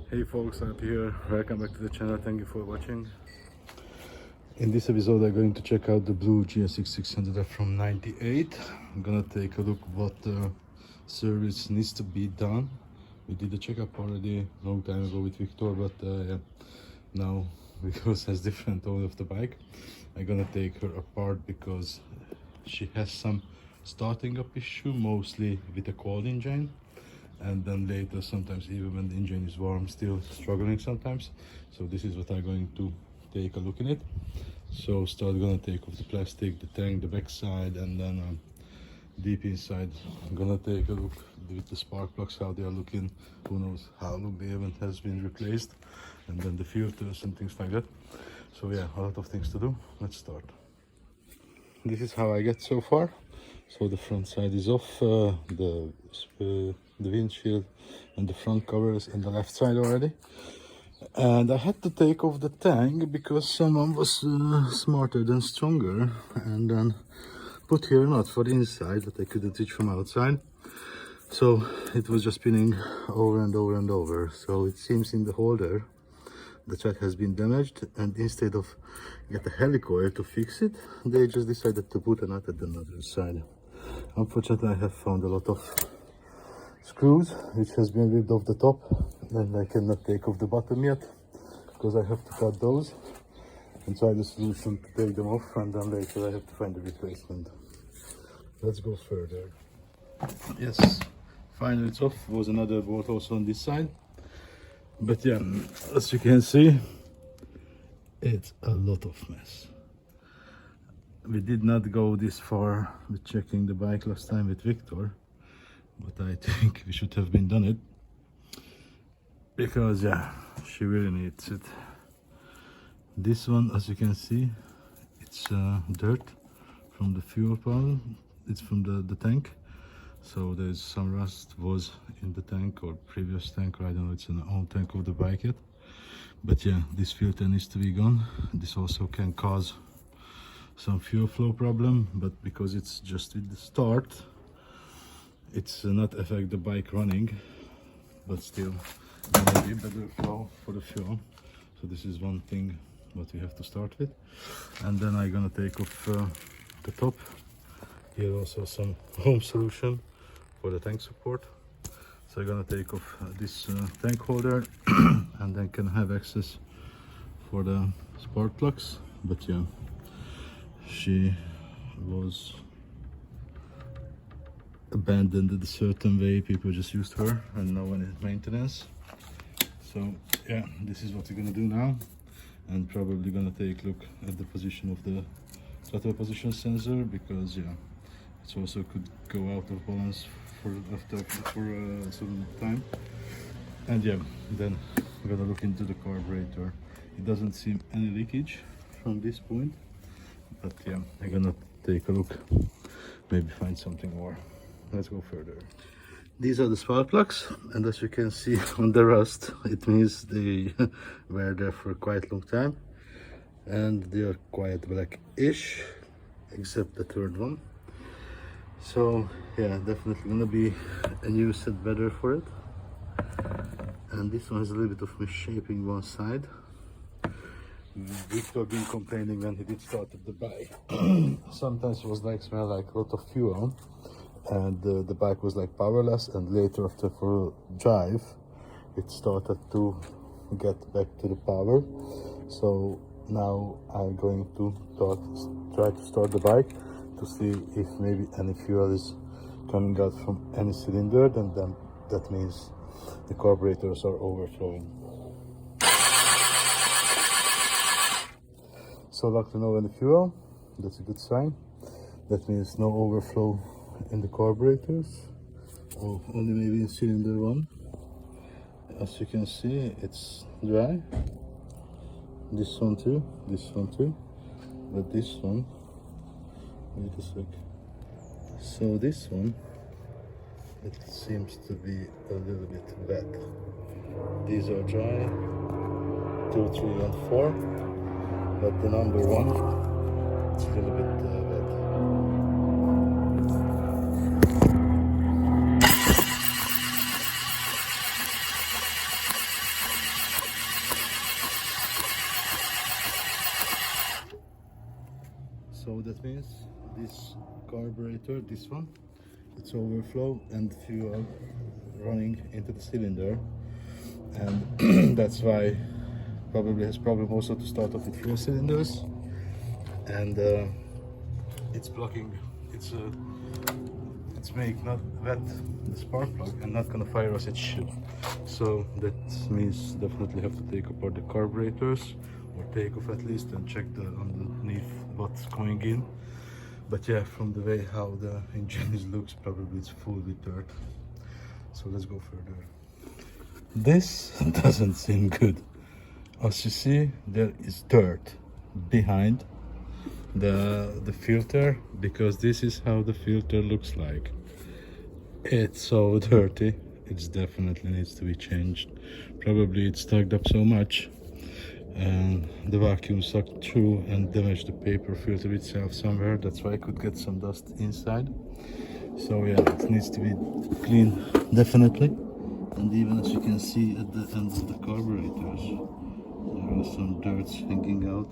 Hey folks, I'm here. Welcome back to the channel. Thank you for watching. In this episode I'm going to check out the blue Gsx600f from 98. I'm gonna take a look what service needs to be done. We did a checkup already a long time ago with Victor, but yeah, now because has different owner of the bike, I'm gonna take her apart because she has some starting up issue, mostly with a cold engine. And then later, sometimes even when the engine is warm, still struggling sometimes. So this is what I'm going to take a look in it. So start gonna take off the plastic, the tank, the back side, and then deep inside I'm gonna take a look with the spark plugs, how they are looking, who knows how long the event has been replaced, and then the filters and things like that. So yeah, a lot of things to do. Let's start. This is how I get so far. So the front side is off, the windshield and the front cover is in the left side already. And I had to take off the tank because someone was smarter than stronger and then put here a knot for the inside that I couldn't reach from outside. So it was just spinning over and over and over. So it seems in the holder the chat has been damaged, and instead of get a helicoil to fix it, they just decided to put a nut at the other side. Unfortunately, I have found a lot of screws which has been ripped off the top, and I cannot take off the bottom yet because I have to cut those and try the solution to take them off, and then later I have to find a replacement. Let's go further. Yes, finally it's off. Was another bolt also on this side. But yeah, as you can see, it's a lot of mess. We did not go this far with checking the bike last time with Victor, but I think we should have been done it because yeah, she really needs it. This one, as you can see, it's dirt from the fuel pump. It's from the tank. So there's some rust was in the tank or previous tank, or I don't know, it's an old tank of the bike yet. But yeah, this filter needs to be gone. This also can cause some fuel flow problem, but because it's just with the start, it's not affect the bike running, but still maybe better flow for the fuel. So this is one thing what we have to start with. And then I'm gonna take off the top. Here also some home solution for the tank support. So I'm gonna take off this tank holder and then can have access for the spark plugs. But yeah, she was abandoned in a certain way. People just used her and no one is maintenance. So yeah, this is what we're gonna do now, and probably gonna take a look at the position of the throttle position sensor, because yeah, it also could go out of balance for a certain time. And yeah, then I'm gonna look into the carburetor. It doesn't seem any leakage from this point, but yeah, I'm gonna take a look, maybe find something more. Let's go further. These are the spark plugs, and as you can see on the rust, it means they were there for quite a long time, and they are quite blackish except the third one. So yeah, definitely gonna be a new set better for it. And this one has a little bit of misshaping one side. Victor been complaining when he did start the bike. Sometimes it was like smell like a lot of fuel, and the bike was like powerless, and later after for drive it started to get back to the power. So now I'm going to try to start the bike to see if maybe any fuel is coming out from any cylinder, and then that means the carburetors are overflowing. So luckily no any fuel, that's a good sign. That means no overflow in the carburetors, or only maybe in cylinder one. As you can see, it's dry. This one too, but this one, wait a sec. So this one, it seems to be a little bit wet. These are dry, 2, 3 and 4, but the number 1, it's a little bit wet. So that means this carburetor, this one, it's overflow and fuel running into the cylinder, and that's why probably has problem also to start off with fuel cylinders, and it's blocking, it's make not wet the spark plug and not gonna fire as it should. So that means definitely have to take apart the carburetors, or take off at least, and check the underneath what's going in. But yeah, from the way how the engine looks, probably it's full with dirt. So let's go further. This doesn't seem good. As you see, there is dirt behind the filter, because this is how the filter looks like. It's so dirty, it definitely needs to be changed. Probably it's stuck up so much and the vacuum sucked through and damaged the paper filter itself somewhere. That's why I could get some dust inside. So yeah, it needs to be cleaned definitely. And even as you can see at the ends of the carburetors, there are some dirt hanging out.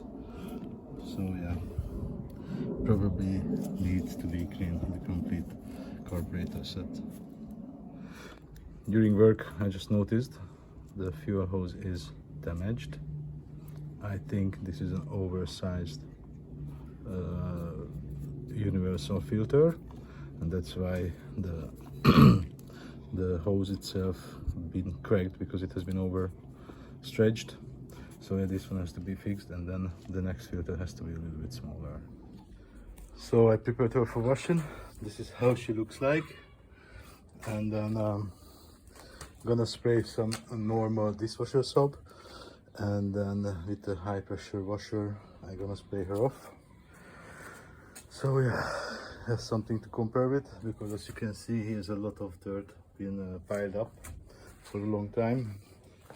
So yeah, probably needs to be cleaned, the complete carburetor set. During work, I just noticed the fuel hose is damaged. I think this is an oversized universal filter, and that's why the the hose itself been cracked, because it has been overstretched. So yeah, this one has to be fixed, and then the next filter has to be a little bit smaller. So I prepared her for washing. This is how she looks like, and then gonna spray some normal dishwasher soap, and then with the high pressure washer I'm gonna spray her off. So yeah, has something to compare with, because as you can see, here's a lot of dirt been piled up for a long time,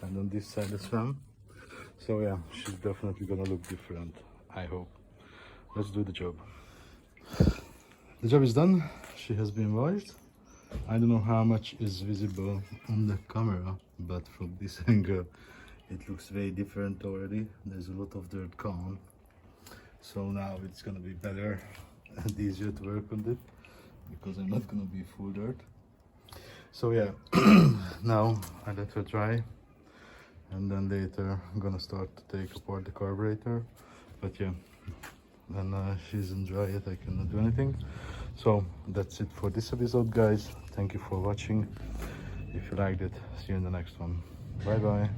and on this side as well. So yeah, she's definitely gonna look different, I hope. Let's do the job. The job is done. She has been washed. I don't know how much is visible on the camera, but from this angle it looks very different already. There's a lot of dirt gone. So now it's gonna be better and easier to work on it, because I'm not gonna be full dirt. So yeah, now I let her dry, and then later I'm gonna start to take apart the carburetor. But yeah, when she isn't dry yet, I cannot do anything. So that's it for this episode, guys. Thank you for watching. If you liked it, see you in the next one. Bye bye.